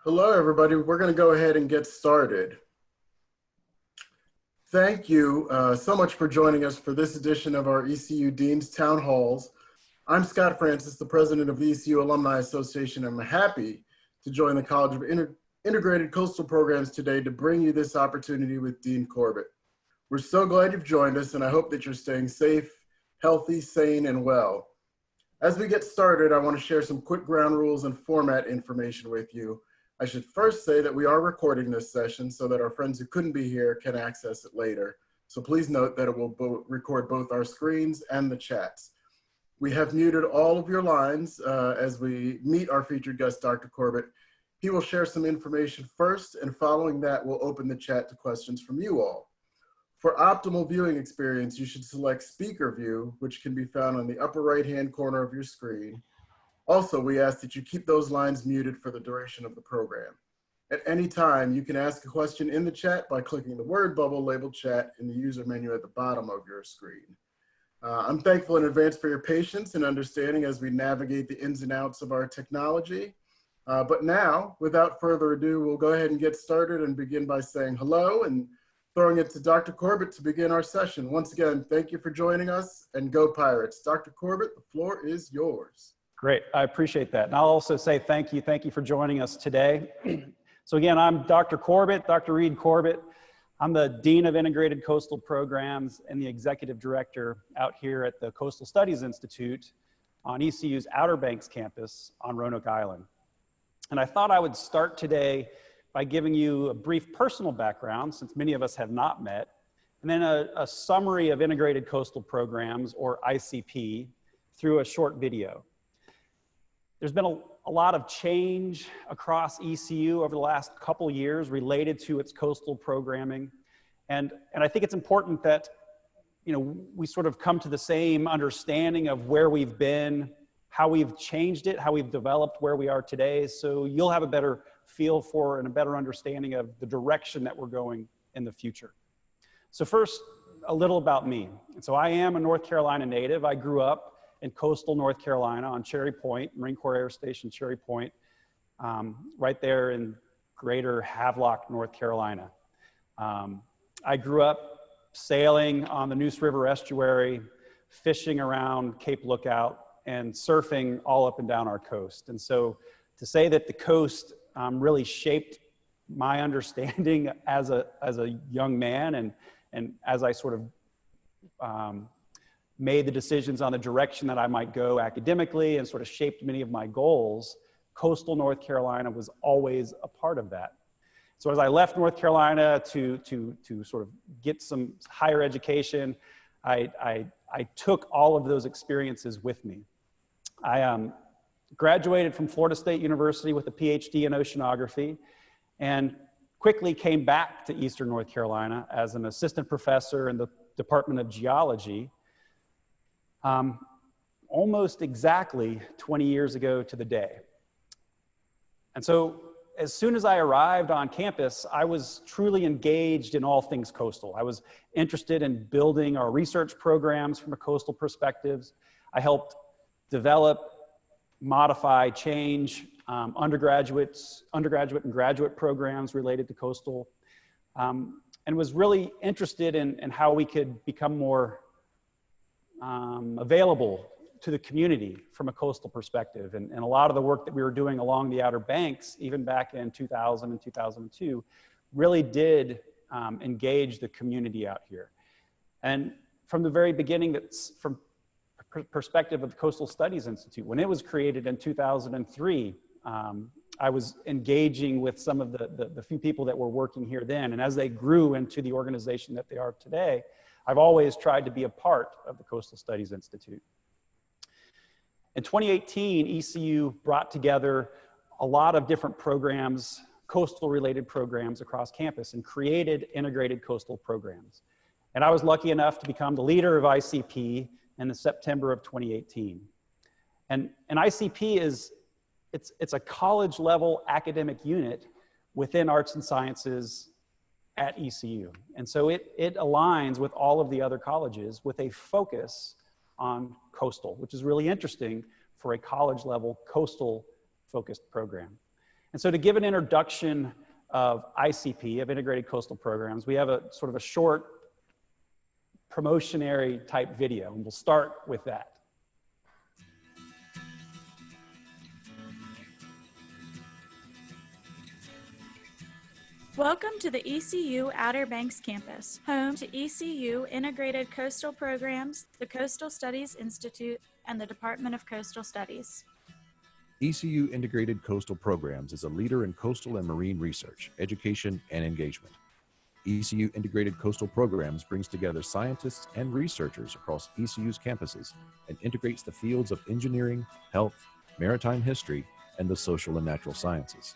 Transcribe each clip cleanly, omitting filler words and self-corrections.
Hello, everybody. We're going to go ahead and get started. Thank you so much for joining us for this edition of our ECU Dean's Town Halls. I'm Scott Francis, the president of the ECU Alumni Association. I'm happy to join the College of Integrated Coastal Programs today to bring you this opportunity with Dean Corbett. We're so glad you've joined us, and I hope that you're staying safe, healthy, sane, and well. As we get started, I want to share some quick ground rules and format information with you. I should first say that we are recording this session so that our friends who couldn't be here can access it later. So please note that it will record both our screens and the chats. We have muted all of your lines as we meet our featured guest, Dr. Corbett. He will share some information first, and following that, we'll open the chat to questions from you all. For optimal viewing experience, you should select Speaker View, which can be found on the upper right-hand corner of your screen. Also, we ask that you keep those lines muted for the duration of the program. At any time, you can ask a question in the chat by clicking the word bubble labeled chat in the user menu at the bottom of your screen. I'm thankful in advance for your patience and understanding as we navigate the ins and outs of our technology. But now, without further ado, we'll go ahead and get started and begin by saying hello and throwing it to Dr. Corbett to begin our session. Once again, thank you for joining us, and go Pirates. Dr. Corbett, the floor is yours. Great, I appreciate that. And I'll also say thank you for joining us today. So again, I'm Dr. Corbett, Dr. Reide Corbett. I'm the Dean of Integrated Coastal Programs and the Executive Director out here at the Coastal Studies Institute on ECU's Outer Banks campus on Roanoke Island. And I thought I would start today by giving you a brief personal background, since many of us have not met, and then a summary of Integrated Coastal Programs, or ICP, through a short video. There's been a lot of change across ECU over the last couple years related to its coastal programming. And I think it's important that, we sort of come to the same understanding of where we've been, how we've changed it, how we've developed where we are today. So you'll have a better feel for and a better understanding of the direction that we're going in the future. So first, a little about me. And so I am a North Carolina native. I grew up in coastal North Carolina on Cherry Point, Marine Corps Air Station Cherry Point, right there in greater Havelock, North Carolina. I grew up sailing on the Neuse River estuary, fishing around Cape Lookout, and surfing all up and down our coast. And so to say that the coast really shaped my understanding as a young man, and as I sort of made the decisions on the direction that I might go academically and sort of shaped many of my goals, coastal North Carolina was always a part of that. So as I left North Carolina to sort of get some higher education, I took all of those experiences with me. I graduated from Florida State University with a PhD in oceanography, and quickly came back to Eastern North Carolina as an assistant professor in the Department of Geology, almost exactly 20 years ago to the day. And so as soon as I arrived on campus, I was truly engaged in all things coastal. I was interested in building our research programs from a coastal perspective. I helped develop, modify, change undergraduate and graduate programs related to coastal, and was really interested in how we could become more available to the community from a coastal perspective. And a lot of the work that we were doing along the Outer Banks, even back in 2000 and 2002, really did engage the community out here. And from the very beginning, that's from perspective of the Coastal Studies Institute. When it was created in 2003, I was engaging with some of the few people that were working here then. And as they grew into the organization that they are today, I've always tried to be a part of the Coastal Studies Institute. In 2018, ECU brought together a lot of different programs, coastal related programs across campus, and created integrated coastal programs. And I was lucky enough to become the leader of ICP in the September of 2018. And ICP it's a college level academic unit within arts and sciences at ECU. And so it aligns with all of the other colleges with a focus on coastal, which is really interesting for a college level coastal focused program. And so to give an introduction of ICP, of Integrated Coastal Programs, we have a sort of a short promotionary type video, and we'll start with that. Welcome to the ECU Outer Banks campus, home to ECU Integrated Coastal Programs, the Coastal Studies Institute, and the Department of Coastal Studies. ECU Integrated Coastal Programs is a leader in coastal and marine research, education, and engagement. ECU Integrated Coastal Programs brings together scientists and researchers across ECU's campuses and integrates the fields of engineering, health, maritime history, and the social and natural sciences.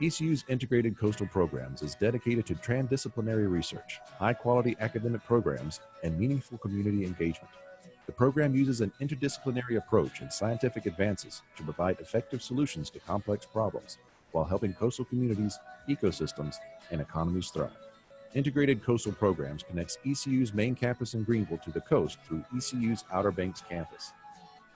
ECU's Integrated Coastal Programs is dedicated to transdisciplinary research, high-quality academic programs, and meaningful community engagement. The program uses an interdisciplinary approach in scientific advances to provide effective solutions to complex problems while helping coastal communities, ecosystems, and economies thrive. Integrated Coastal Programs connects ECU's main campus in Greenville to the coast through ECU's Outer Banks campus.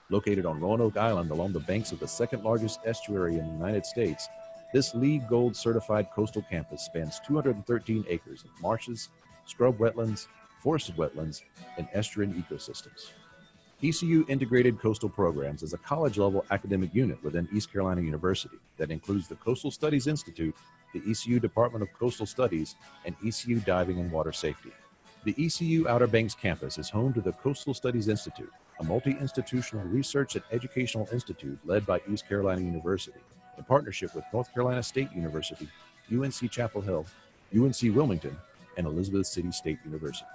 Located on Roanoke Island along the banks of the second largest estuary in the United States, this LEED Gold certified coastal campus spans 213 acres of marshes, scrub wetlands, forested wetlands, and estuarine ecosystems. ECU Integrated Coastal Programs is a college-level academic unit within East Carolina University that includes the Coastal Studies Institute, the ECU Department of Coastal Studies, and ECU Diving and Water Safety. The ECU Outer Banks campus is home to the Coastal Studies Institute, a multi-institutional research and educational institute led by East Carolina University in partnership with North Carolina State University, UNC Chapel Hill, UNC Wilmington, and Elizabeth City State University.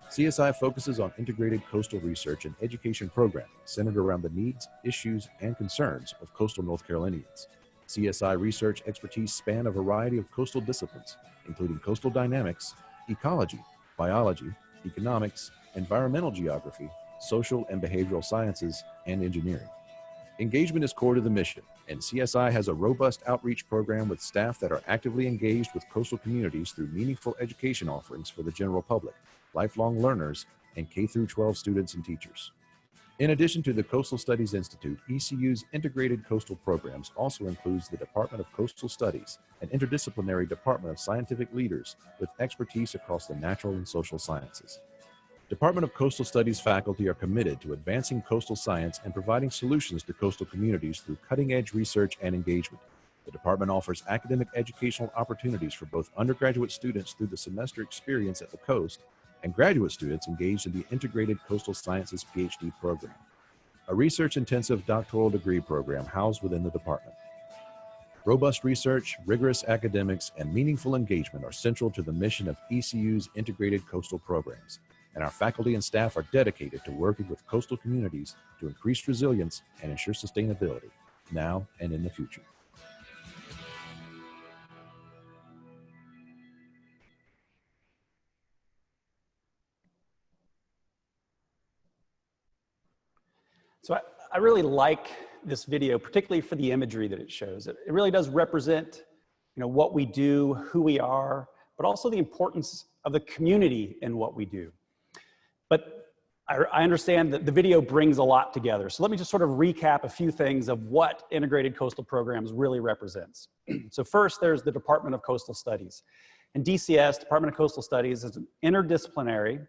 CSI focuses on integrated coastal research and education programming centered around the needs, issues, and concerns of coastal North Carolinians. CSI research expertise span a variety of coastal disciplines, including coastal dynamics, ecology, biology, economics, environmental geography, social and behavioral sciences, and engineering. Engagement is core to the mission, and CSI has a robust outreach program with staff that are actively engaged with coastal communities through meaningful education offerings for the general public, lifelong learners, and K-12 students and teachers. In addition to the Coastal Studies Institute, ECU's Integrated Coastal Programs also includes the Department of Coastal Studies, an interdisciplinary department of scientific leaders with expertise across the natural and social sciences. Department of Coastal Studies faculty are committed to advancing coastal science and providing solutions to coastal communities through cutting-edge research and engagement. The department offers academic educational opportunities for both undergraduate students through the semester experience at the coast and graduate students engaged in the Integrated Coastal Sciences PhD program, a research-intensive doctoral degree program housed within the department. Robust research, rigorous academics, and meaningful engagement are central to the mission of ECU's Integrated Coastal Programs, and our faculty and staff are dedicated to working with coastal communities to increase resilience and ensure sustainability, now and in the future. So I really like this video, particularly for the imagery that it shows. It really does represent, what we do, who we are, but also the importance of the community in what we do. But I understand that the video brings a lot together. So let me just sort of recap a few things of what Integrated Coastal Programs really represents. So first, there's the Department of Coastal Studies. And DCS, Department of Coastal Studies, is an interdisciplinary,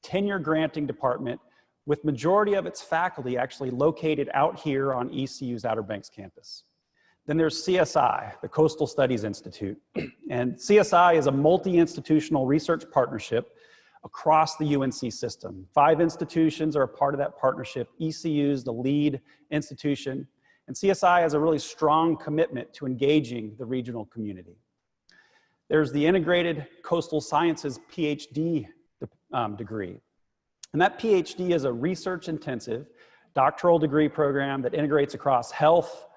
tenure-granting department with majority of its faculty actually located out here on ECU's Outer Banks campus. Then there's CSI, the Coastal Studies Institute. And CSI is a multi-institutional research partnership across the UNC system. 5 institutions are a part of that partnership. ECU is the lead institution, and CSI has a really strong commitment to engaging the regional community. There's the Integrated Coastal Sciences PhD degree. And that PhD is a research-intensive doctoral degree program that integrates across health,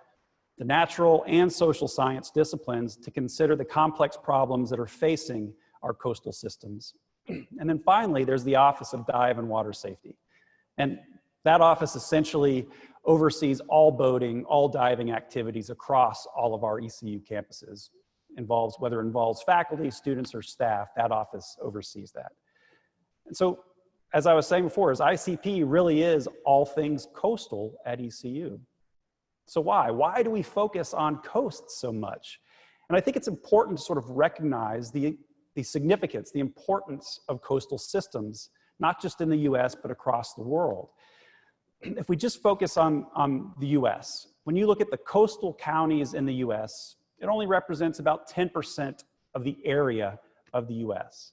the natural and social science disciplines to consider the complex problems that are facing our coastal systems. And then finally, there's the Office of Dive and Water Safety. And that office essentially oversees all boating, all diving activities across all of our ECU campuses. Whether it involves faculty, students, or staff, that office oversees that. And so, as I was saying before, ICP really is all things coastal at ECU. So why? Why do we focus on coasts so much? And I think it's important to sort of recognize the significance, the importance of coastal systems, not just in the US, but across the world. If we just focus on the US, when you look at the coastal counties in the US, it only represents about 10% of the area of the US.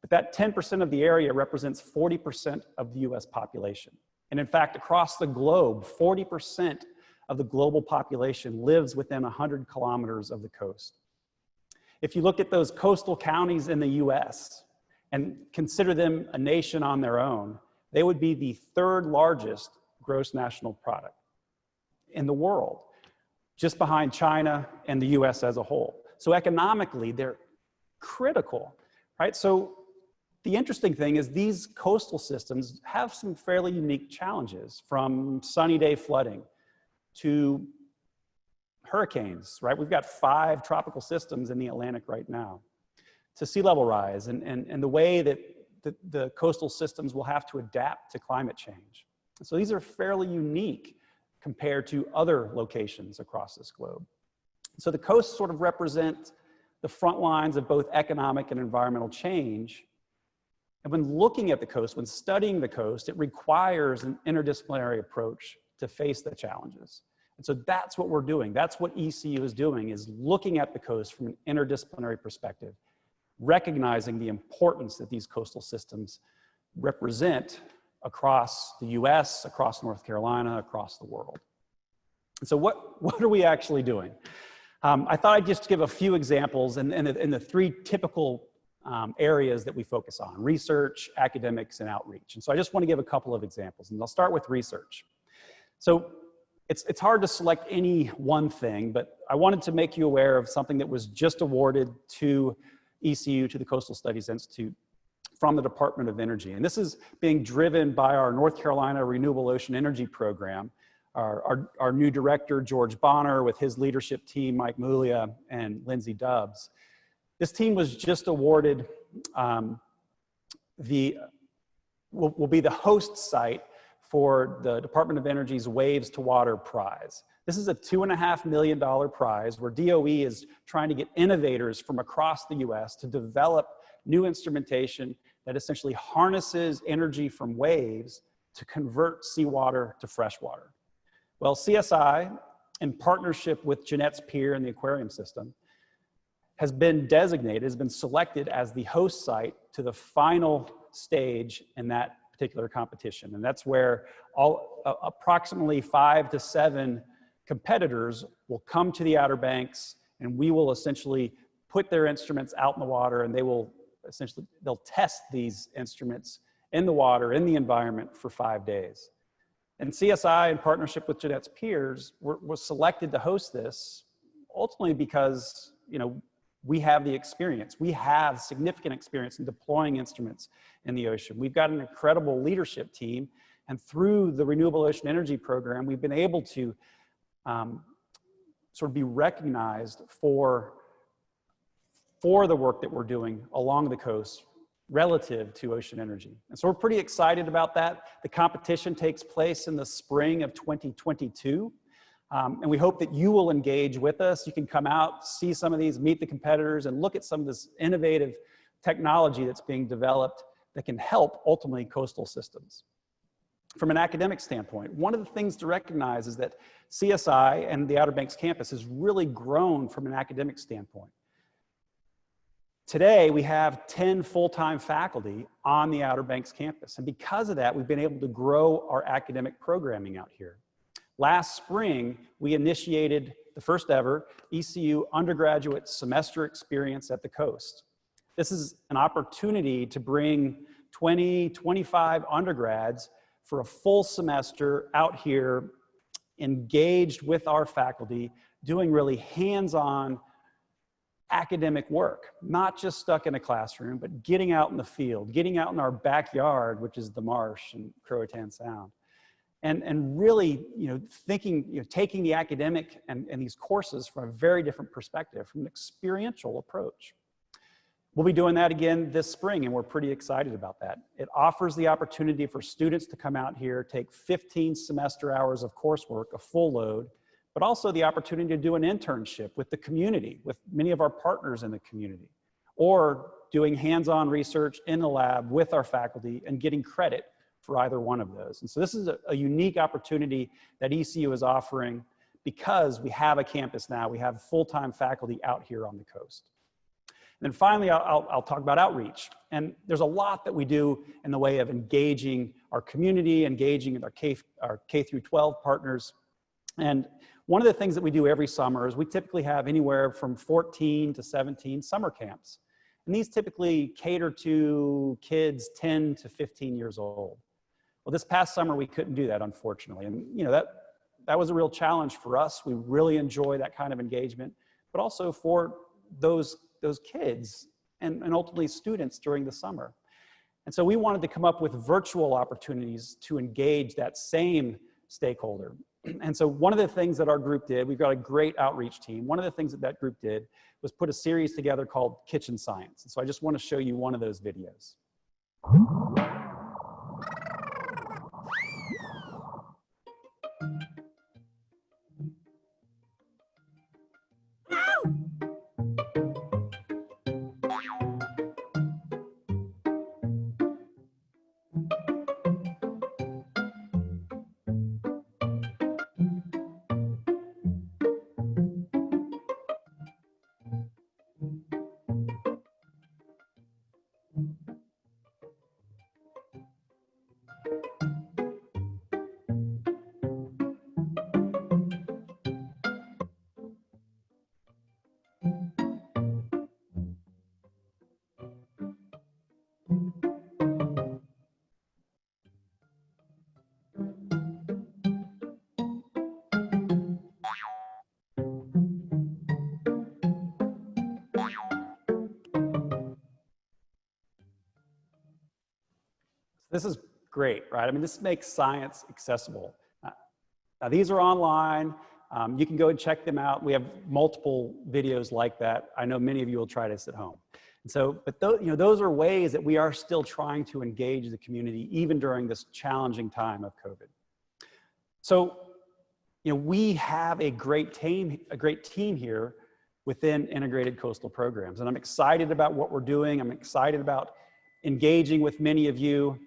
But that 10% of the area represents 40% of the US population. And in fact, across the globe, 40% of the global population lives within 100 kilometers of the coast. If you look at those coastal counties in the US and consider them a nation on their own, they would be the third largest gross national product in the world, just behind China and the US as a whole. So economically, they're critical, right? So the interesting thing is these coastal systems have some fairly unique challenges, from sunny day flooding to hurricanes, right? We've got 5 tropical systems in the Atlantic right now, to sea level rise and the way that the coastal systems will have to adapt to climate change. So these are fairly unique compared to other locations across this globe. So the coasts sort of represent the front lines of both economic and environmental change. And when looking at the coast, when studying the coast, it requires an interdisciplinary approach to face the challenges. And so that's what we're doing. That's what ECU is doing, is looking at the coast from an interdisciplinary perspective, recognizing the importance that these coastal systems represent across the US, across North Carolina, across the world. And so what are we actually doing? I thought I'd just give a few examples in the 3 typical areas that we focus on: research, academics, and outreach. And so I just want to give a couple of examples, and I'll start with research. So it's hard to select any one thing, but I wanted to make you aware of something that was just awarded to ECU, to the Coastal Studies Institute, from the Department of Energy. And this is being driven by our North Carolina Renewable Ocean Energy Program. Our new director, George Bonner, with his leadership team, Mike Mulia and Lindsay Dubbs. This team was just awarded will be the host site for the Department of Energy's Waves to Water Prize. This is a $2.5 million prize where DOE is trying to get innovators from across the US to develop new instrumentation that essentially harnesses energy from waves to convert seawater to freshwater. Well, CSI, in partnership with Jeanette's Pier and the aquarium system, has been selected as the host site to the final stage in that particular competition. And that's where approximately 5 to 7 competitors will come to the Outer Banks, and we will essentially put their instruments out in the water, and they'll test these instruments in the water, in the environment, for 5 days. And CSI, in partnership with Jeanette's Piers, was selected to host this, ultimately because, we have the experience. We have significant experience in deploying instruments in the ocean. We've got an incredible leadership team, and through the Renewable Ocean Energy Program, we've been able to sort of be recognized for the work that we're doing along the coast relative to ocean energy. And so we're pretty excited about that. The competition takes place in the spring of 2022. And we hope that you will engage with us. You can come out, see some of these, meet the competitors, and look at some of this innovative technology that's being developed that can help, ultimately, coastal systems. From an academic standpoint, one of the things to recognize is that CSI and the Outer Banks campus has really grown from an academic standpoint. Today, we have 10 full-time faculty on the Outer Banks campus. And because of that, we've been able to grow our academic programming out here. Last spring, we initiated the first ever ECU undergraduate semester experience at the coast. This is an opportunity to bring 20, 25 undergrads for a full semester out here, engaged with our faculty, doing really hands-on academic work, not just stuck in a classroom, but getting out in the field, getting out in our backyard, which is the marsh and Croatan Sound. And really, taking the academic and these courses from a very different perspective, from an experiential approach. We'll be doing that again this spring, and we're pretty excited about that. It offers the opportunity for students to come out here, take 15 semester hours of coursework, a full load, but also the opportunity to do an internship with the community, with many of our partners in the community, or doing hands-on research in the lab with our faculty and getting credit for either one of those. And so this is a unique opportunity that ECU is offering because we have a campus now. We have full-time faculty out here on the coast. And then finally, I'll talk about outreach. And there's a lot that we do in the way of engaging our community, engaging with our K through 12 partners. And one of the things that we do every summer is we typically have anywhere from 14 to 17 summer camps. And these typically cater to kids 10 to 15 years old. Well, this past summer, we couldn't do that, unfortunately. And you know, that was a real challenge for us. We really enjoy that kind of engagement, but also for those kids and ultimately students during the summer. And so we wanted to come up with virtual opportunities to engage that same stakeholder. And so one of the things that our group did, we've got a great outreach team. One of the things that group did was put a series together called Kitchen Science. And so I just want to show you one of those videos. This is great, right? I mean, this makes science accessible. Now these are online. You can go and check them out. We have multiple videos like that. I know many of you will try this at home. And so, but those are ways that we are still trying to engage the community even during this challenging time of COVID. So, we have a great team here within Integrated Coastal Programs. And I'm excited about what we're doing. I'm excited about engaging with many of you.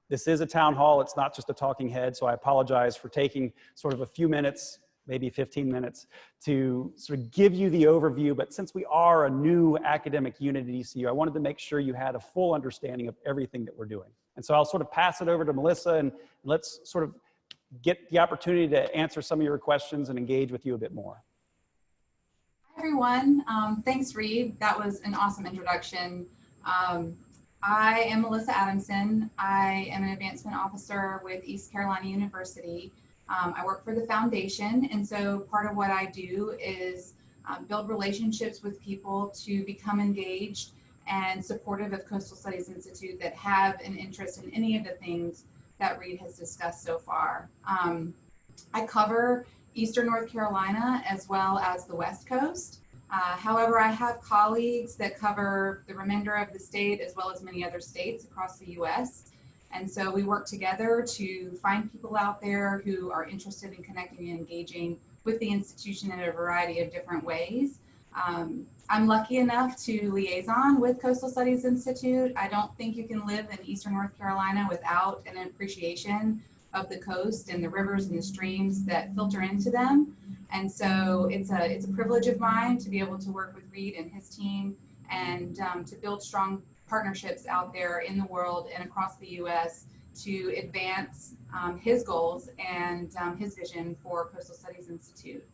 This is a town hall. It's not just a talking head. So I apologize for taking sort of a few minutes, maybe 15 minutes, to sort of give you the overview. But since we are a new academic unit at ECU, I wanted to make sure you had a full understanding of everything that we're doing. And so I'll sort of pass it over to Melissa, and let's sort of get the opportunity to answer some of your questions and engage with you a bit more. Hi, everyone. Thanks, Reed. That was an awesome introduction. I am Melissa Adamson. I am an advancement officer with East Carolina University. I work for the foundation, and so part of what I do is build relationships with people to become engaged and supportive of Coastal Studies Institute that have an interest in any of the things that Reed has discussed so far. I cover Eastern North Carolina as well as the West Coast. However, I have colleagues that cover the remainder of the state as well as many other states across the US. And so we work together to find people out there who are interested in connecting and engaging with the institution in a variety of different ways. I'm lucky enough to liaison with Coastal Studies Institute. I don't think you can live in Eastern North Carolina without an appreciation of the coast and the rivers and the streams that filter into them. And so it's a privilege of mine to be able to work with Reed and his team and to build strong partnerships out there in the world and across the US to advance his goals and his vision for Coastal Studies Institute.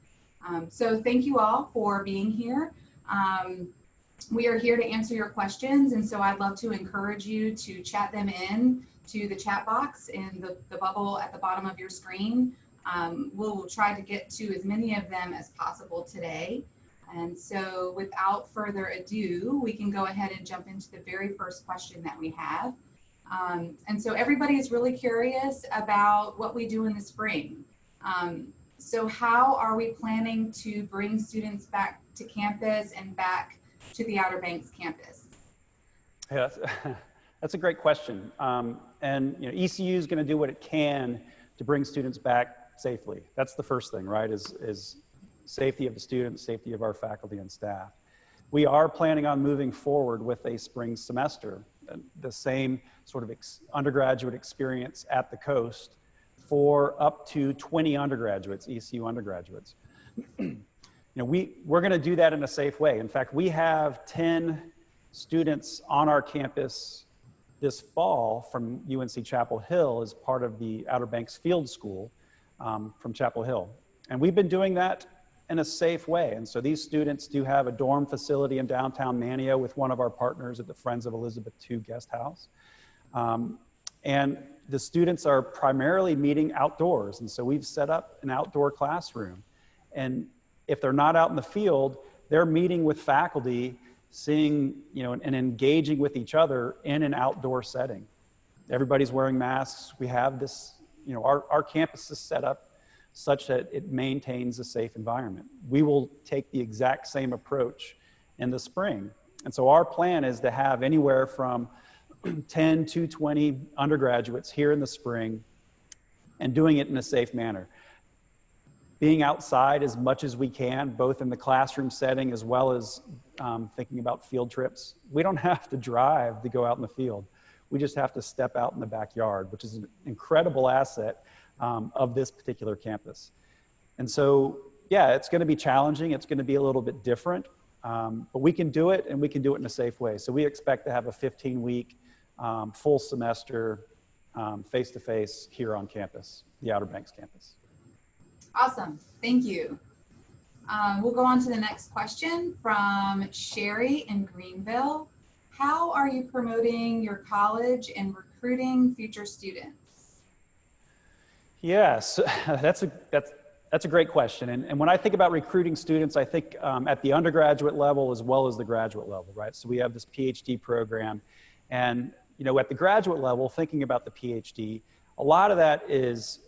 So thank you all for being here. We are here to answer your questions, and so I'd love to encourage you to chat them in to the chat box in the bubble at the bottom of your screen. We'll try to get to as many of them as possible today. And so without further ado, we can go ahead and jump into the very first question that we have. And so everybody is really curious about what we do in the spring. So how are we planning to bring students back to campus and back to the Outer Banks campus? Yeah, that's a great question. And ECU is going to do what it can to bring students back safely. That's the first thing, right, is safety of the students, safety of our faculty and staff. We are planning on moving forward with a spring semester, the same sort of undergraduate experience at the coast for up to 20 undergraduates, ECU undergraduates. We're going to do that in a safe way. In fact, we have 10 students on our campus this fall from UNC Chapel Hill as part of the Outer Banks Field School from Chapel Hill. And we've been doing that in a safe way. And so these students do have a dorm facility in downtown Manteo with one of our partners at the Friends of Elizabeth II Guest House. And the students are primarily meeting outdoors. And so we've set up an outdoor classroom. And if they're not out in the field, they're meeting with faculty, seeing, and engaging with each other in an outdoor setting. Everybody's wearing masks. We have this, our campus is set up such that it maintains a safe environment. We will take the exact same approach in the spring. And so our plan is to have anywhere from 10 to 20 undergraduates here in the spring and doing it in a safe manner. Being outside as much as we can, both in the classroom setting as well as thinking about field trips. We don't have to drive to go out in the field. We just have to step out in the backyard, which is an incredible asset of this particular campus. And so, yeah, it's going to be challenging. It's going to be a little bit different, but we can do it, and we can do it in a safe way. So we expect to have a 15-week full semester face-to-face here on campus, the Outer Banks campus. Awesome. Thank you. We'll go on to the next question from Sherry in Greenville. How are you promoting your college and recruiting future students? Yes, that's a great question. And when I think about recruiting students, I think at the undergraduate level as well as the graduate level, right? So we have this PhD program. And, at the graduate level, thinking about the PhD, a lot of that is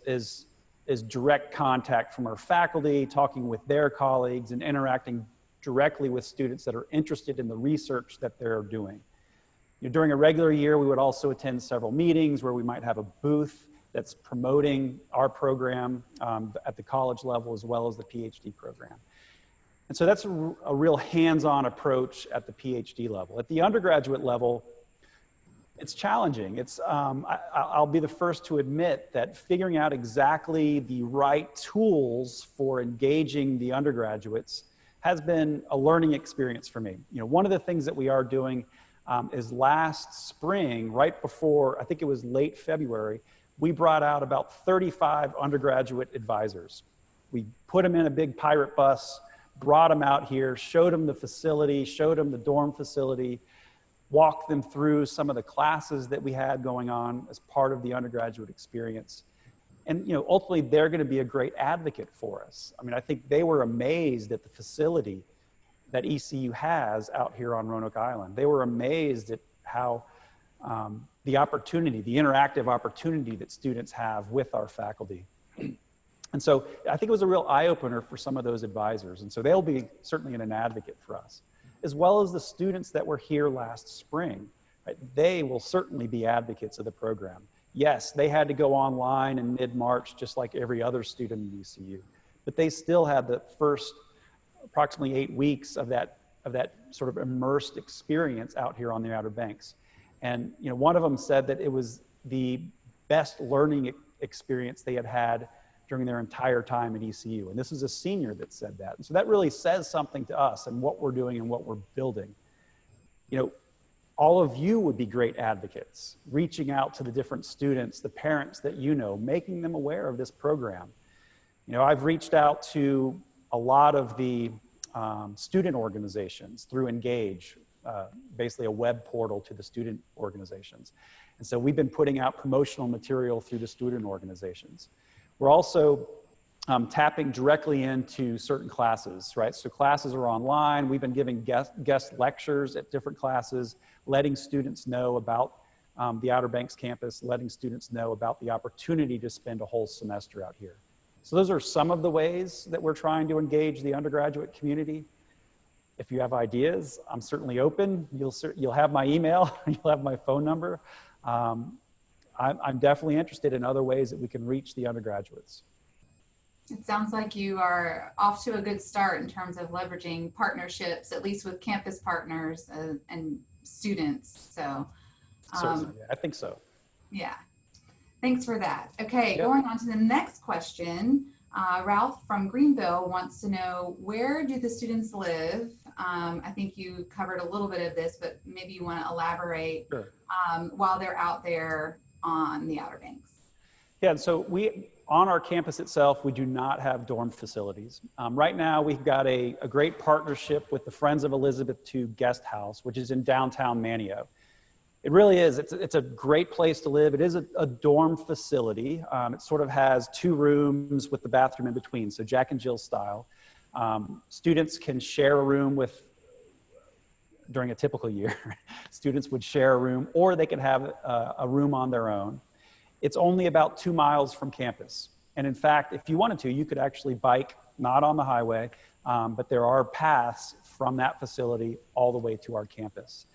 direct contact from our faculty, talking with their colleagues and interacting directly with students that are interested in the research that they're doing. During a regular year, we would also attend several meetings where we might have a booth that's promoting our program at the college level as well as the PhD program. And so that's a real hands-on approach at the PhD level. At the undergraduate level, it's challenging. I'll be the first to admit that figuring out exactly the right tools for engaging the undergraduates has been a learning experience for me. One of the things that we are doing is last spring, right before, I think it was late February, we brought out about 35 undergraduate advisors. We put them in a big pirate bus, brought them out here, showed them the facility, showed them the dorm facility, walked them through some of the classes that we had going on as part of the undergraduate experience. And ultimately, they're going to be a great advocate for us. I mean, I think they were amazed at the facility that ECU has out here on Roanoke Island. They were amazed at how the opportunity, the interactive opportunity that students have with our faculty. And so I think it was a real eye-opener for some of those advisors. And so they'll be certainly an advocate for us, as well as the students that were here last spring. Right? They will certainly be advocates of the program. Yes, they had to go online in mid-March, just like every other student in ECU, but they still had the first approximately 8 weeks of that sort of immersed experience out here on the Outer Banks. And one of them said that it was the best learning experience they had had during their entire time at ECU. And this is a senior that said that. And so that really says something to us and what we're doing and what we're building. All of you would be great advocates, reaching out to the different students, the parents that making them aware of this program. I've reached out to a lot of the student organizations through Engage, basically a web portal to the student organizations. And so we've been putting out promotional material through the student organizations. We're also tapping directly into certain classes, right? So classes are online. We've been giving guest lectures at different classes, letting students know about the Outer Banks campus, letting students know about the opportunity to spend a whole semester out here. So those are some of the ways that we're trying to engage the undergraduate community. If you have ideas, I'm certainly open. You'll have my email, you'll have my phone number. I'm definitely interested in other ways that we can reach the undergraduates. It sounds like you are off to a good start in terms of leveraging partnerships, at least with campus partners and students. So, Certainly, yeah, I think so. yeah, thanks for that. Okay, Yep. going on to the next question. Ralph from Greenville wants to know, where do the students live? I think you covered a little bit of this, but maybe you want to elaborate. Sure. While they're out there on the Outer Banks. Yeah, so on our campus itself, we do not have dorm facilities. Right now, we've got a great partnership with the Friends of Elizabeth II Guest House, which is in downtown Manteo. It really is. It's a great place to live. It is a dorm facility. It sort of has 2 rooms with the bathroom in between, so Jack and Jill style. Students can share a room during a typical year, students would share a room, or they could have a room on their own. It's only about 2 miles from campus. And in fact, if you wanted to, you could actually bike, not on the highway, but there are paths from that facility all the way to our campus.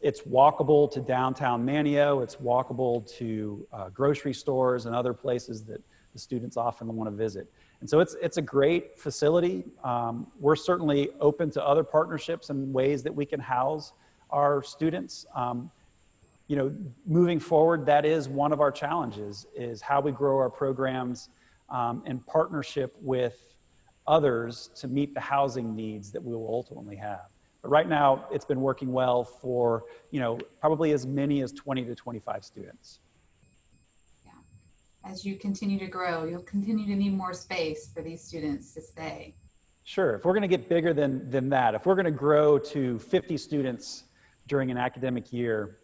It's walkable to downtown Manteo. It's walkable to grocery stores and other places that the students often want to visit. And so it's a great facility. We're certainly open to other partnerships and ways that we can house our students. You know, moving forward, that is one of our challenges, is how we grow our programs in partnership with others to meet the housing needs that we will ultimately have. But right now, it's been working well for, you know, probably as many as 20 to 25 students. As you continue to grow, you'll continue to need more space for these students to stay. Sure. If we're going to get bigger than that, if we're going to grow to 50 students during an academic year,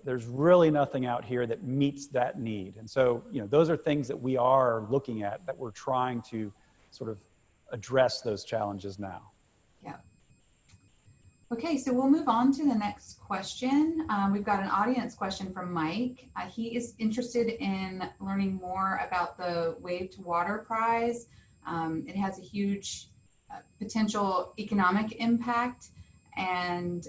there's really nothing out here that meets that need. And so, you know, those are things that we are looking at, that we're trying to sort of address those challenges now. Yeah. Okay, so we'll move on to the next question. We've got an audience question from Mike. He is interested in learning more about the Wave to Water Prize. It has a huge potential economic impact. And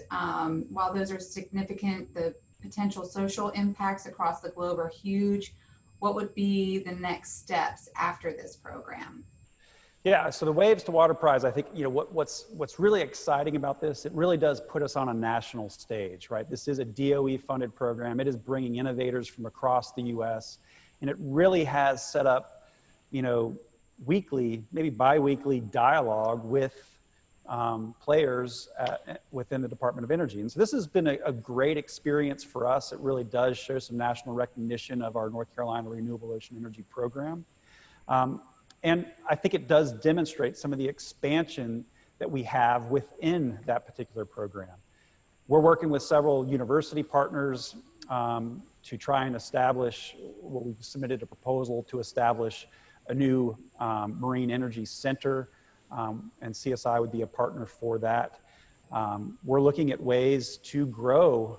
while those are significant, the potential social impacts across the globe are huge. What would be the next steps after this program? Yeah, so the Waves to Water Prize, I think, you know, what's really exciting about this, it really does put us on a national stage, right? This is a DOE-funded program. It is bringing innovators from across the U.S., and it really has set up, you know, weekly, maybe bi-weekly dialogue with players within the Department of Energy. And so this has been a great experience for us. It really does show some national recognition of our North Carolina Renewable Ocean Energy Program. And I think it does demonstrate some of the expansion that we have within that particular program. We're working with several university partners to try and establish, what we've submitted a proposal to establish a new marine energy center, and CSI would be a partner for that. We're looking at ways to grow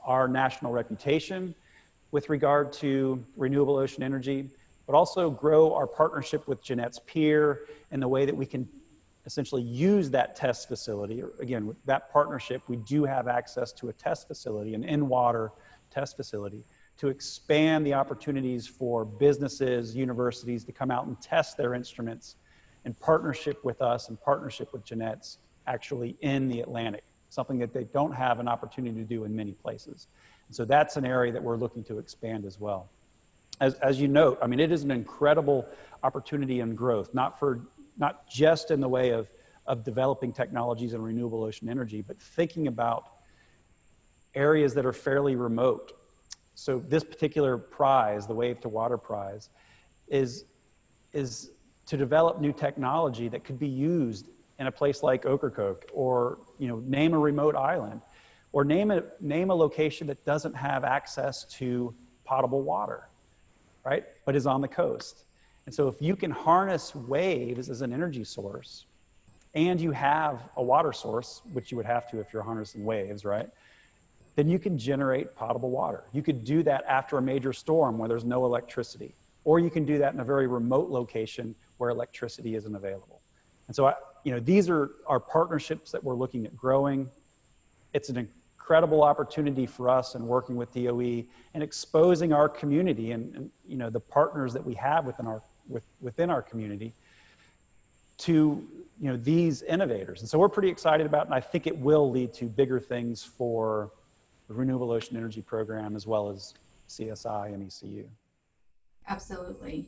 our national reputation with regard to renewable ocean energy, but also grow our partnership with Jeanette's Pier in the way that we can essentially use that test facility. Again, with that partnership, we do have access to a test facility, an in-water test facility, to expand the opportunities for businesses, universities to come out and test their instruments in partnership with us, in partnership with Jeanette's, actually in the Atlantic, something that they don't have an opportunity to do in many places. And so that's an area that we're looking to expand as well. As you note, I mean, it is an incredible opportunity and growth, not just in the way of developing technologies in renewable ocean energy, but thinking about areas that are fairly remote. So this particular prize, the Wave to Water Prize, is to develop new technology that could be used in a place like Ocracoke, or, you know, name a remote island, or name a location that doesn't have access to potable water, right, but is on the coast. And so if you can harness waves as an energy source, and you have a water source, which you would have to if you're harnessing waves, right, then you can generate potable water. You could do that after a major storm where there's no electricity, or you can do that in a very remote location where electricity isn't available. And so, you know, these are our partnerships that we're looking at growing. It's an incredible opportunity for us in working with DOE and exposing our community and you know, the partners that we have within our within our community to these innovators. And so we're pretty excited about it, and I think it will lead to bigger things for the Renewable Ocean Energy Program as well as CSI and ECU. Absolutely.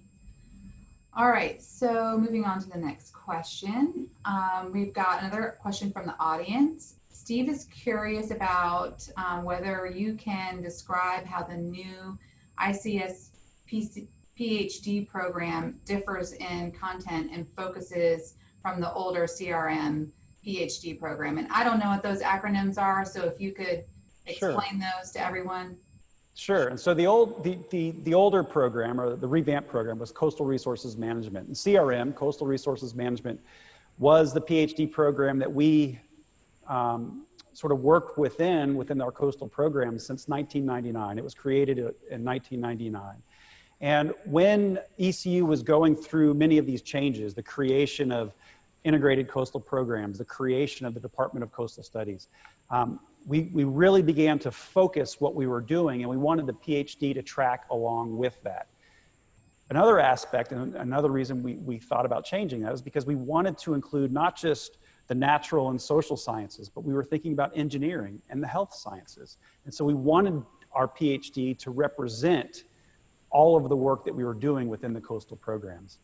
All right, so moving on to the next question. We've got another question from the audience. Steve is curious about whether you can describe how the new ICS PhD program differs in content and focuses from the older CRM PhD program. And I don't know what those acronyms are, so if you could explain those to everyone. Sure. And so the older program, or the revamped program, was Coastal Resources Management. And CRM, Coastal Resources Management, was the PhD program that we sort of worked within our coastal program since 1999. It was created in 1999. And when ECU was going through many of these changes, the creation of integrated coastal programs, the creation of the Department of Coastal Studies, we really began to focus what we were doing, and we wanted the PhD to track along with that. Another aspect, and another reason we thought about changing that, is because we wanted to include not just the natural and social sciences, but we were thinking about engineering and the health sciences. And so we wanted our PhD to represent all of the work that we were doing within the coastal programs.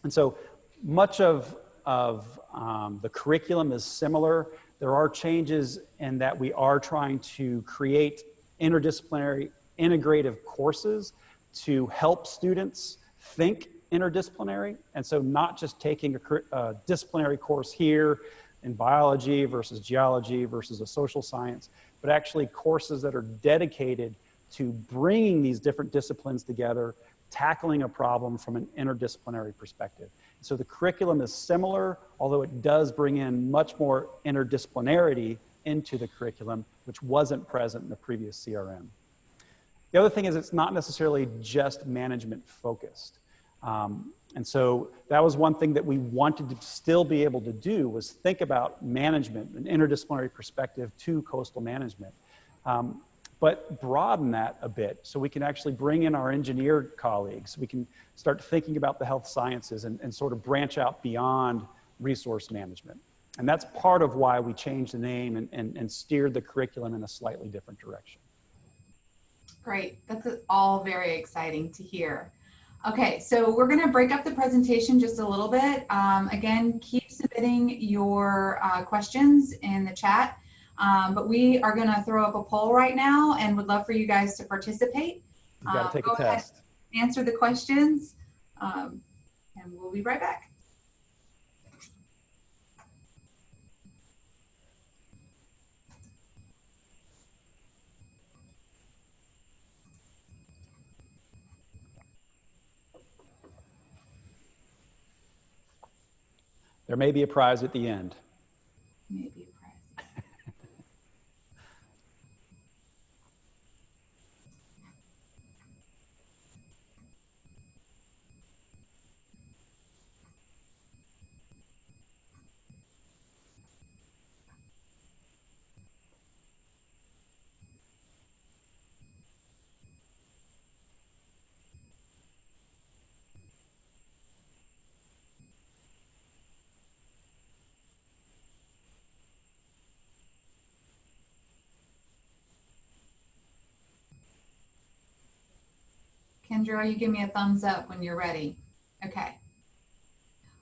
And so much of the curriculum is similar. There are changes in that we are trying to create interdisciplinary, integrative courses to help students think interdisciplinary. And so not just taking a disciplinary course here in biology versus geology versus a social science, but actually courses that are dedicated to bringing these different disciplines together, tackling a problem from an interdisciplinary perspective. So the curriculum is similar, although it does bring in much more interdisciplinarity into the curriculum, which wasn't present in the previous CRM. The other thing is it's not necessarily just management focused. And so that was one thing that we wanted to still be able to do, was think about management, an interdisciplinary perspective to coastal management. But broaden that a bit so we can actually bring in our engineer colleagues. We can start thinking about the health sciences and sort of branch out beyond resource management. And that's part of why we changed the name and steered the curriculum in a slightly different direction. Great, that's all very exciting to hear. Okay, so we're gonna break up the presentation just a little bit. Again, keep submitting your questions in the chat. But we are going to throw up a poll right now and would love for you guys to participate. You got to take a test. Ahead, answer the questions, and we'll be right back. There may be a prize at the end. Maybe. Kendra, you give me a thumbs up when you're ready. Okay.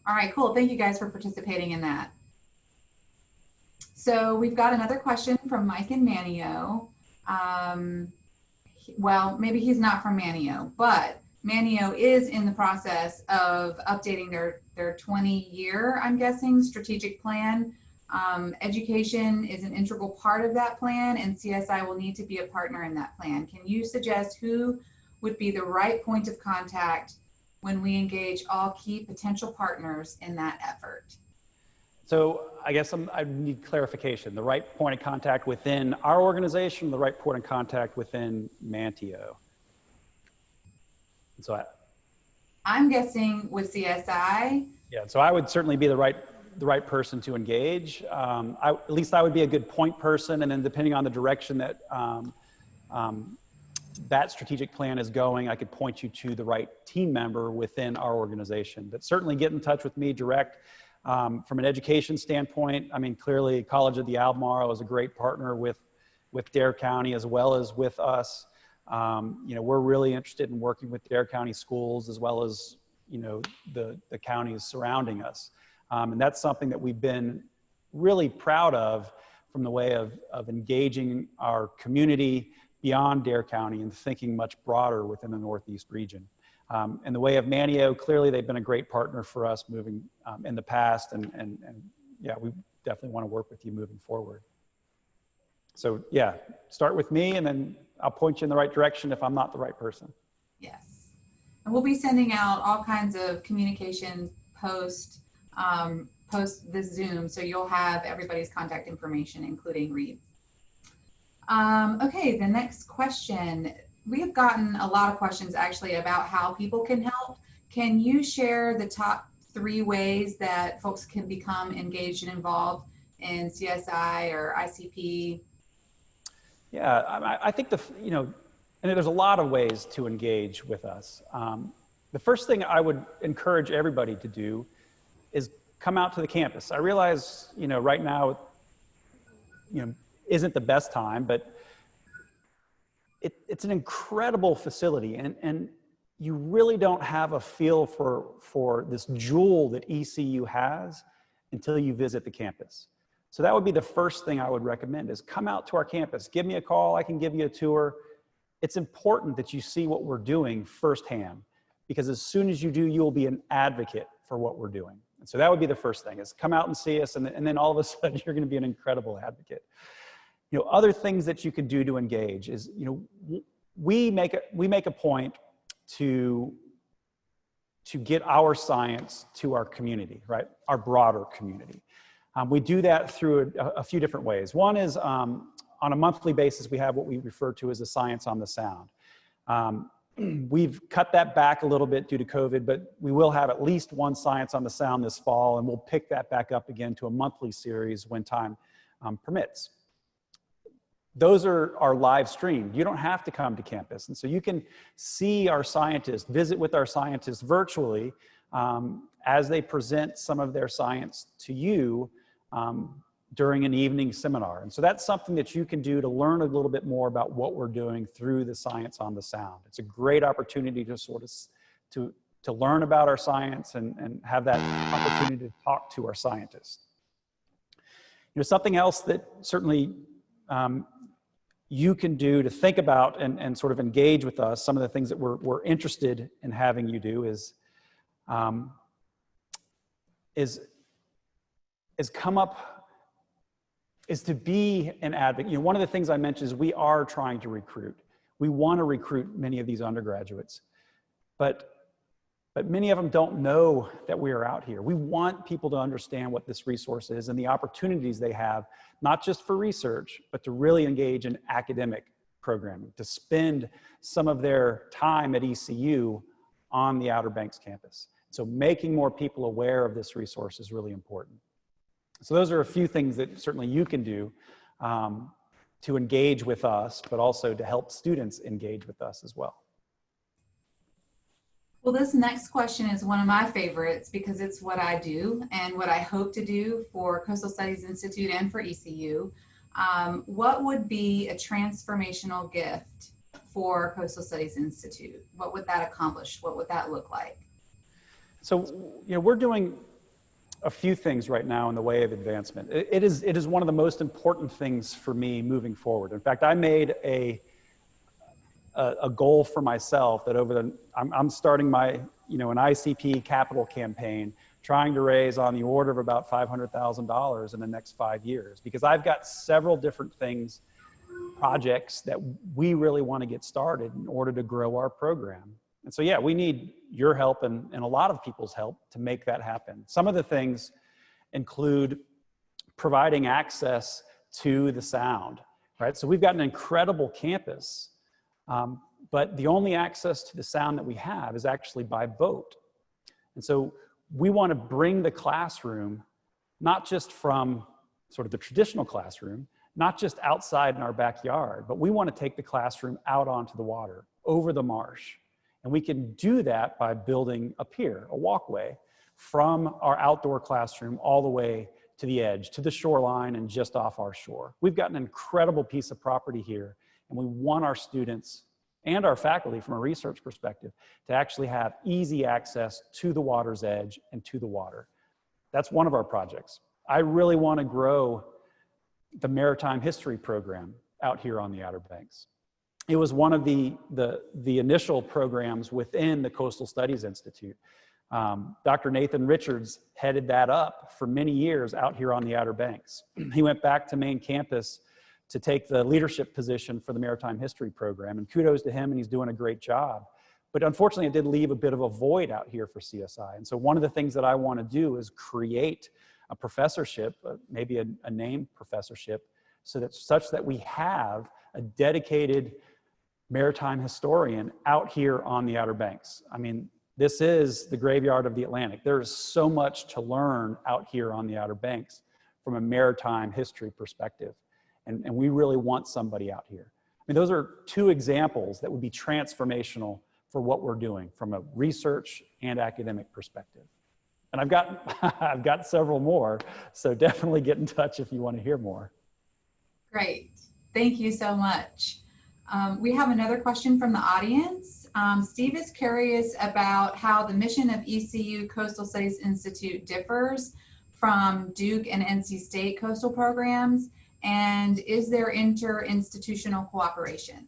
All right, cool. Thank you guys for participating in that. So we've got another question from Mike and Manio. Well, maybe he's not from Manio, but Manio is in the process of updating their 20-year, I'm guessing, strategic plan. Education is an integral part of that plan, and CSI will need to be a partner in that plan. Can you suggest who would be the right point of contact when we engage all key potential partners in that effort? So I guess I need clarification. The right point of contact within our organization, the right point of contact within Manteo. So I'm guessing with CSI. Yeah, so I would certainly be the right person to engage. At least I would be a good point person, and then depending on the direction that that strategic plan is going, I could point you to the right team member within our organization. But certainly get in touch with me direct. From an education standpoint, I mean, clearly College of the Albemarle is a great partner with Dare County as well as with us. You know, we're really interested in working with Dare County schools as well as, you know, the counties surrounding us. And that's something that we've been really proud of from the way of engaging our community beyond Dare County and thinking much broader within the Northeast region. In the way of Manteo, clearly they've been a great partner for us moving in the past, and yeah, we definitely want to work with you moving forward. So yeah, start with me and then I'll point you in the right direction if I'm not the right person. Yes. And we'll be sending out all kinds of communication post this Zoom, so you'll have everybody's contact information, including Reed's. Okay, the next question. We have gotten a lot of questions actually about how people can help. Can you share the top 3 ways that folks can become engaged and involved in CSI or ICP? Yeah, I think you know, and there's a lot of ways to engage with us. The first thing I would encourage everybody to do is come out to the campus. I realize, you know, right now, you know, isn't the best time, but it's an incredible facility, and you really don't have a feel for this jewel that ECU has until you visit the campus. So that would be the first thing I would recommend, is come out to our campus. Give me a call, I can give you a tour. It's important that you see what we're doing firsthand, because as soon as you do, you'll be an advocate for what we're doing. And so that would be the first thing, is come out and see us, and then all of a sudden you're gonna be an incredible advocate. You know, other things that you can do to engage is, you know, we make a point to get our science to our community, right? Our broader community. We do that through a few different ways. One is on a monthly basis, we have what we refer to as a Science on the Sound. We've cut that back a little bit due to COVID, but we will have at least one Science on the Sound this fall, and we'll pick that back up again to a monthly series when time permits. Those are live streamed. You don't have to come to campus. And so you can see our scientists, visit with our scientists virtually as they present some of their science to you during an evening seminar. And so that's something that you can do to learn a little bit more about what we're doing through the Science on the Sound. It's a great opportunity to sort of to learn about our science and have that opportunity to talk to our scientists. You know, something else that certainly you can do to think about and sort of engage with us, some of the things that we're interested in having you do is to be an advocate. You know, one of the things I mentioned is we are trying to recruit. We want to recruit many of these undergraduates, but many of them don't know that we are out here. We want people to understand what this resource is and the opportunities they have, not just for research, but to really engage in academic programming, to spend some of their time at ECU on the Outer Banks campus. So making more people aware of this resource is really important. So those are a few things that certainly you can do to engage with us, but also to help students engage with us as well. Well, this next question is one of my favorites because it's what I do and what I hope to do for Coastal Studies Institute and for ECU. What would be a transformational gift for Coastal Studies Institute? What would that accomplish? What would that look like? So, you know, we're doing a few things right now in the way of advancement. It is one of the most important things for me moving forward. In fact, I made a goal for myself that I'm starting my, you know, an ICP capital campaign, trying to raise on the order of about $500,000 in the next 5 years, because I've got several different things, projects that we really want to get started in order to grow our program. And so, yeah, we need your help and a lot of people's help to make that happen. Some of the things include providing access to the sound, right? So we've got an incredible campus, but the only access to the sound that we have is actually by boat. And so we want to bring the classroom, not just from sort of the traditional classroom, not just outside in our backyard, but we want to take the classroom out onto the water, over the marsh. And we can do that by building a pier, a walkway, from our outdoor classroom all the way to the edge, to the shoreline and just off our shore. We've got an incredible piece of property here, and we want our students and our faculty from a research perspective to actually have easy access to the water's edge and to the water. That's one of our projects. I really want to grow the maritime history program out here on the Outer Banks. It was one of the initial programs within the Coastal Studies Institute. Dr. Nathan Richards headed that up for many years out here on the Outer Banks. He went back to main campus to take the leadership position for the maritime history program, and kudos to him, and he's doing a great job. But unfortunately, it did leave a bit of a void out here for CSI. And so one of the things that I want to do is create a professorship, maybe a named professorship, such that we have a dedicated maritime historian out here on the Outer Banks. I mean, this is the graveyard of the Atlantic. There is so much to learn out here on the Outer Banks from a maritime history perspective. And we really want somebody out here. I mean, those are two examples that would be transformational for what we're doing from a research and academic perspective. And I've got several more, so definitely get in touch if you want to hear more. Great, thank you so much. We have another question from the audience. Steve is curious about how the mission of ECU Coastal Studies Institute differs from Duke and NC State coastal programs, and is there inter-institutional cooperation?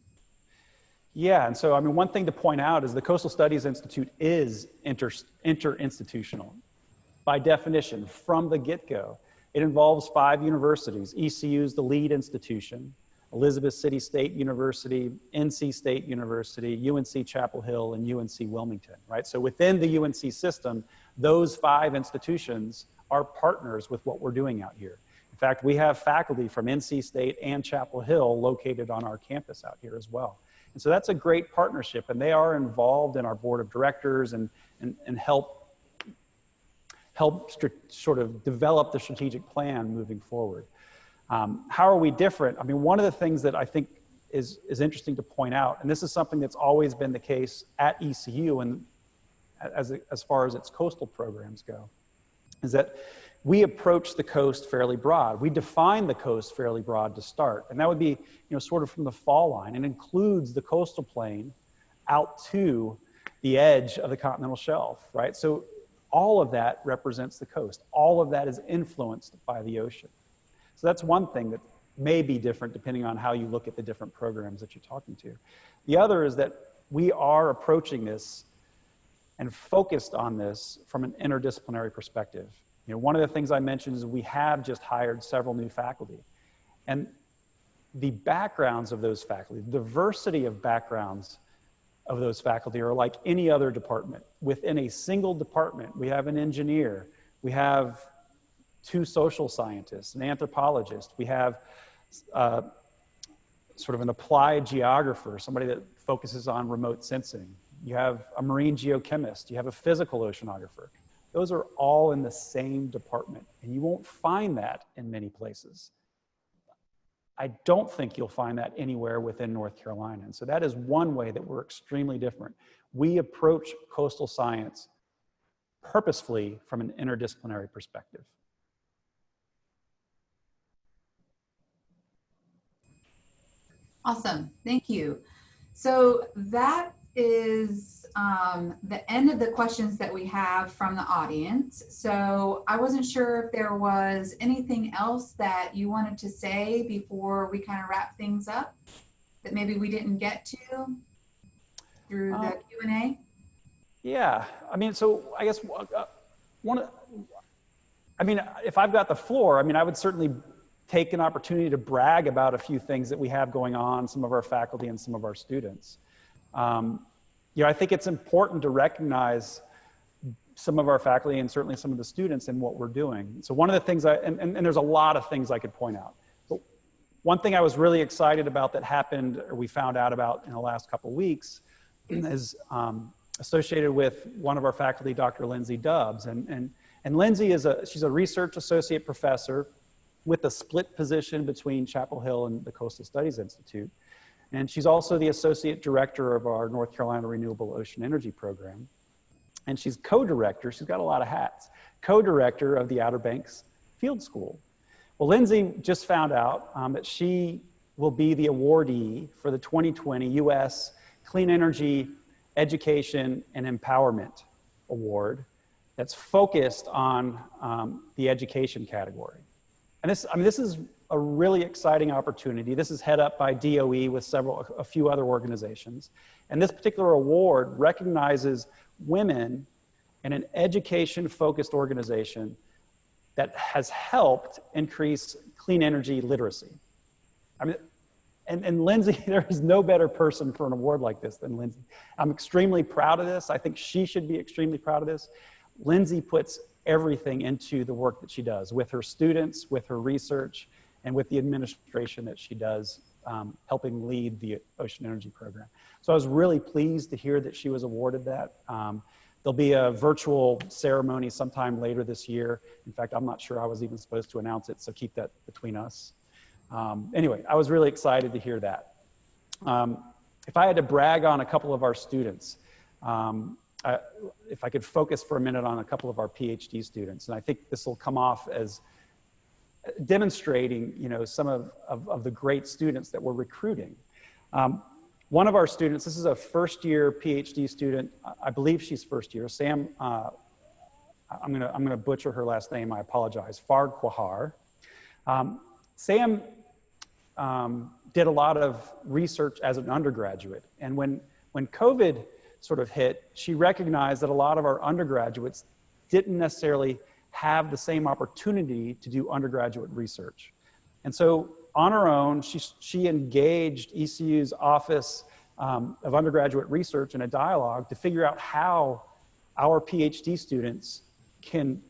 Yeah, and so I mean, one thing to point out is the Coastal Studies Institute is inter-institutional. By definition, from the get-go, it involves 5 universities. ECU is the lead institution, Elizabeth City State University, NC State University, UNC Chapel Hill, and UNC Wilmington, right? So within the UNC system, those 5 institutions are partners with what we're doing out here. In fact, we have faculty from NC State and Chapel Hill located on our campus out here as well. And so that's a great partnership, and they are involved in our board of directors and help sort of develop the strategic plan moving forward. How are we different? I mean, one of the things that I think is interesting to point out, and this is something that's always been the case at ECU and as far as its coastal programs go, is that we approach the coast fairly broad. We define the coast fairly broad to start, and that would be, you know, sort of from the fall line, and includes the coastal plain out to the edge of the continental shelf, right? So all of that represents the coast. All of that is influenced by the ocean. So that's one thing that may be different depending on how you look at the different programs that you're talking to. The other is that we are approaching this and focused on this from an interdisciplinary perspective. You know, one of the things I mentioned is we have just hired several new faculty, and the backgrounds of those faculty, the diversity of backgrounds of those faculty are like any other department. Within a single department, we have an engineer, we have 2 social scientists, an anthropologist, we have sort of an applied geographer, somebody that focuses on remote sensing. You have a marine geochemist, you have a physical oceanographer. Those are all in the same department, and you won't find that in many places. I don't think you'll find that anywhere within North Carolina. And so that is one way that we're extremely different. We approach coastal science purposefully from an interdisciplinary perspective. Awesome, thank you. So that is the end of the questions that we have from the audience. So I wasn't sure if there was anything else that you wanted to say before we kind of wrap things up that maybe we didn't get to through the Q&A. Yeah, I mean, so I guess if I've got the floor, I mean, I would certainly take an opportunity to brag about a few things that we have going on, some of our faculty and some of our students. You know, I think it's important to recognize some of our faculty and certainly some of the students in what we're doing. So one of the things and there's a lot of things I could point out. But one thing I was really excited about that happened, or we found out about in the last couple of weeks, is associated with one of our faculty, Dr. Lindsay Dubbs. And Lindsay she's a research associate professor with a split position between Chapel Hill and the Coastal Studies Institute. And she's also the associate director of our North Carolina Renewable Ocean Energy Program. And she's co-director, she's got a lot of hats, co-director of the Outer Banks Field School. Well, Lindsay just found out that she will be the awardee for the 2020 U.S. Clean Energy Education and Empowerment Award that's focused on the education category. And this is a really exciting opportunity. This is head up by DOE with a few other organizations. And this particular award recognizes women in an education-focused organization that has helped increase clean energy literacy. I mean, and Lindsay, there is no better person for an award like this than Lindsay. I'm extremely proud of this. I think she should be extremely proud of this. Lindsay puts everything into the work that she does with her students, with her research, and with the administration that she does, helping lead the Ocean Energy Program. So I was really pleased to hear that she was awarded that. There'll be a virtual ceremony sometime later this year. In fact, I'm not sure I was even supposed to announce it, so keep that between us. Anyway, I was really excited to hear that. If I had to brag on a couple of our students, if I could focus for a minute on a couple of our PhD students, and I think this will come off as demonstrating, some of the great students that we're recruiting. One of our students, this is a first-year PhD student. I believe she's first year. Sam, I'm gonna butcher her last name. I apologize. Farquhar. Sam did a lot of research as an undergraduate, and when COVID sort of hit, she recognized that a lot of our undergraduates didn't necessarily have the same opportunity to do undergraduate research. And so on her own, she engaged ECU's Office of Undergraduate Research in a dialogue to figure out how our PhD students can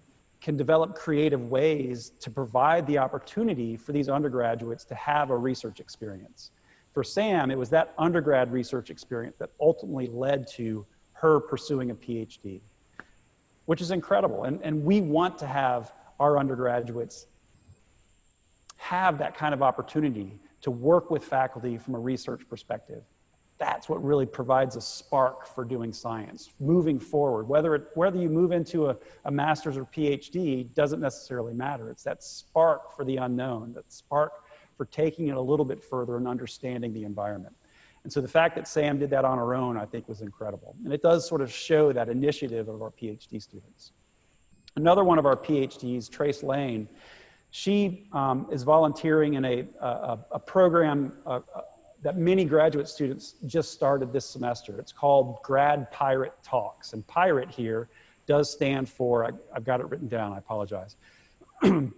develop creative ways to provide the opportunity for these undergraduates to have a research experience. For Sam, it was that undergrad research experience that ultimately led to her pursuing a PhD, which is incredible. And we want to have our undergraduates have that kind of opportunity to work with faculty from a research perspective. That's what really provides a spark for doing science, moving forward. Whether you move into a master's or PhD doesn't necessarily matter. It's that spark for the unknown, that spark for taking it a little bit further and understanding the environment. And so the fact that Sam did that on her own, I think, was incredible. And it does sort of show that initiative of our PhD students. Another one of our PhDs, Trace Lane, she is volunteering in a program that many graduate students just started this semester. It's called Grad Pirate Talks. And pirate here does stand for, I've got it written down, I apologize,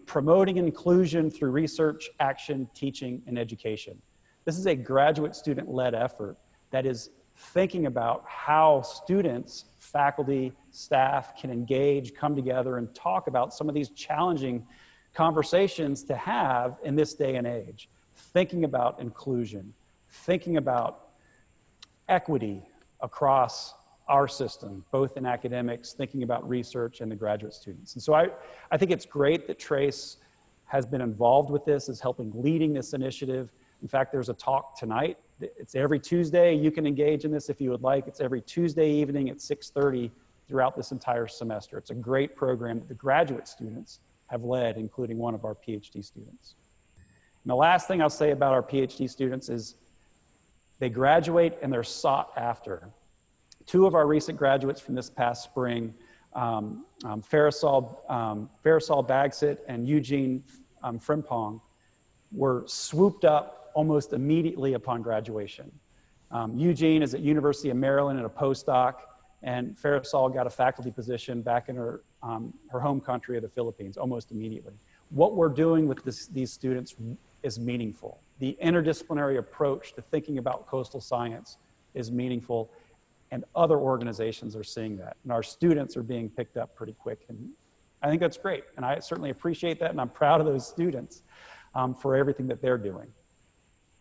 promoting inclusion through research, action, teaching, and education. This is a graduate student-led effort that is thinking about how students, faculty, staff can engage, come together, and talk about some of these challenging conversations to have in this day and age. Thinking about inclusion, thinking about equity across our system, both in academics, thinking about research, and the graduate students. And so I think it's great that Trace has been involved with this, is leading this initiative. In fact, there's a talk tonight. It's every Tuesday. You can engage in this if you would like. It's every Tuesday evening at 6:30 throughout this entire semester. It's a great program that the graduate students have led, including one of our PhD students. And the last thing I'll say about our PhD students is they graduate and they're sought after. Two of our recent graduates from this past spring, Farisal Bagsit and Eugene Frimpong, were swooped up almost immediately upon graduation. Eugene is at University of Maryland in a postdoc, and Farisal got a faculty position back in her home country of the Philippines almost immediately. What we're doing with these students is meaningful. The interdisciplinary approach to thinking about coastal science is meaningful, and other organizations are seeing that. And our students are being picked up pretty quick. And I think that's great. And I certainly appreciate that. And I'm proud of those students for everything that they're doing.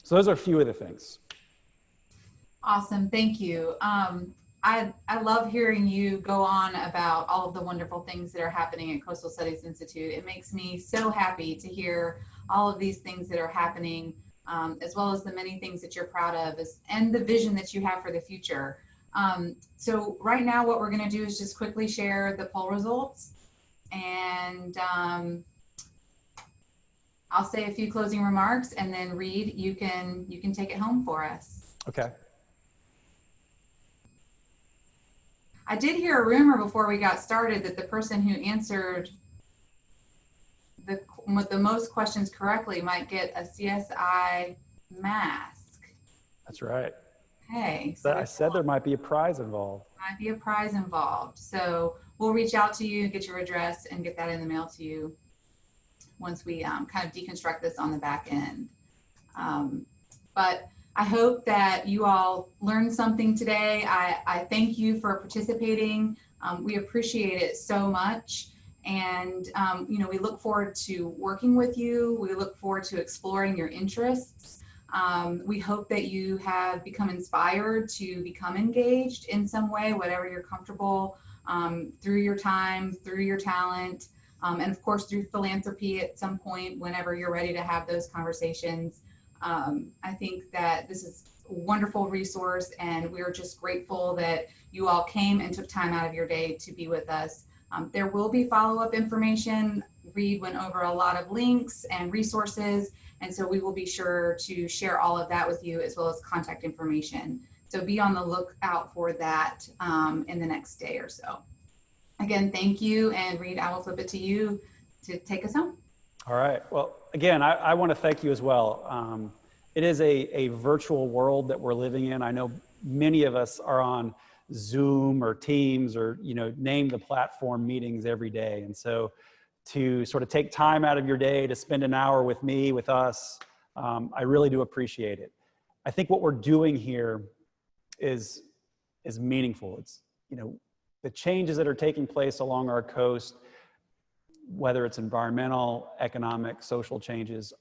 So those are a few of the things. Awesome, thank you. I love hearing you go on about all of the wonderful things that are happening at Coastal Studies Institute. It makes me so happy to hear all of these things that are happening, as well as the many things that you're proud of and the vision that you have for the future. So right now what we're going to do is just quickly share the poll results, and I'll say a few closing remarks, and then Reid, you can take it home for us. Okay. I did hear a rumor before we got started that the person who answered with the most questions correctly might get a CSI mask. That's right. Okay. So I said there might be a prize involved. Might be a prize involved. So we'll reach out to you, get your address, and get that in the mail to you once we kind of deconstruct this on the back end. But I hope that you all learned something today. I thank you for participating. We appreciate it so much. And, you know, we look forward to working with you. We look forward to exploring your interests. We hope that you have become inspired to become engaged in some way, whatever you're comfortable, through your time, through your talent, and of course through philanthropy at some point whenever you're ready to have those conversations. I think that this is a wonderful resource, and we're just grateful that you all came and took time out of your day to be with us. There will be follow-up information. Reid went over a lot of links and resources, and so we will be sure to share all of that with you, as well as contact information. So be on the lookout for that in the next day or so. Again, thank you, and Reid, I will flip it to you to take us home. All right. Well, again, I want to thank you as well. It is a virtual world that we're living in. I know many of us are on Zoom or Teams or, you know, name the platform meetings every day. And so to sort of take time out of your day to spend an hour with me, with us, I really do appreciate it. I think what we're doing here is meaningful. It's, you know, the changes that are taking place along our coast, whether it's environmental, economic, social changes,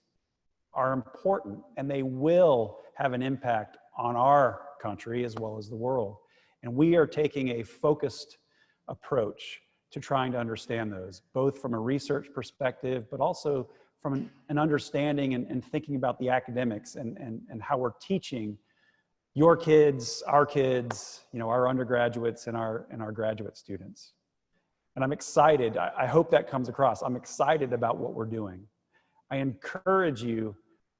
are important, and they will have an impact on our country as well as the world. And we are taking a focused approach to trying to understand those, both from a research perspective, but also from an understanding and thinking about the academics and how we're teaching your kids, you know, our undergraduates and our graduate students. And I'm excited. I hope that comes across. I'm excited about what we're doing. I encourage you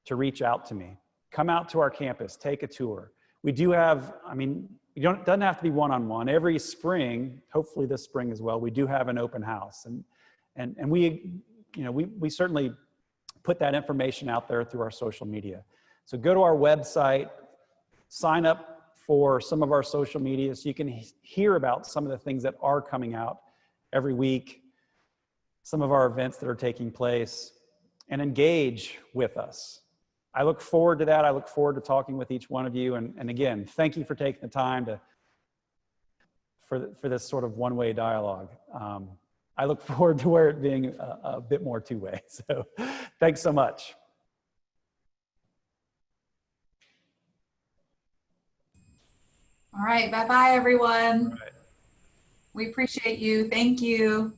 to reach out to me. Come out to our campus, take a tour. We do have, I mean, it doesn't have to be one-on-one. Every spring, hopefully this spring as well, we do have an open house. And we, you know, we certainly put that information out there through our social media. So go to our website, sign up for some of our social media so you can hear about some of the things that are coming out every week, some of our events that are taking place, and engage with us. I look forward to that. I look forward to talking with each one of you. And again, thank you for taking the time for this sort of one-way dialogue. I look forward to it being a bit more two-way. So thanks so much. All right. Bye-bye, everyone. All right. We appreciate you. Thank you.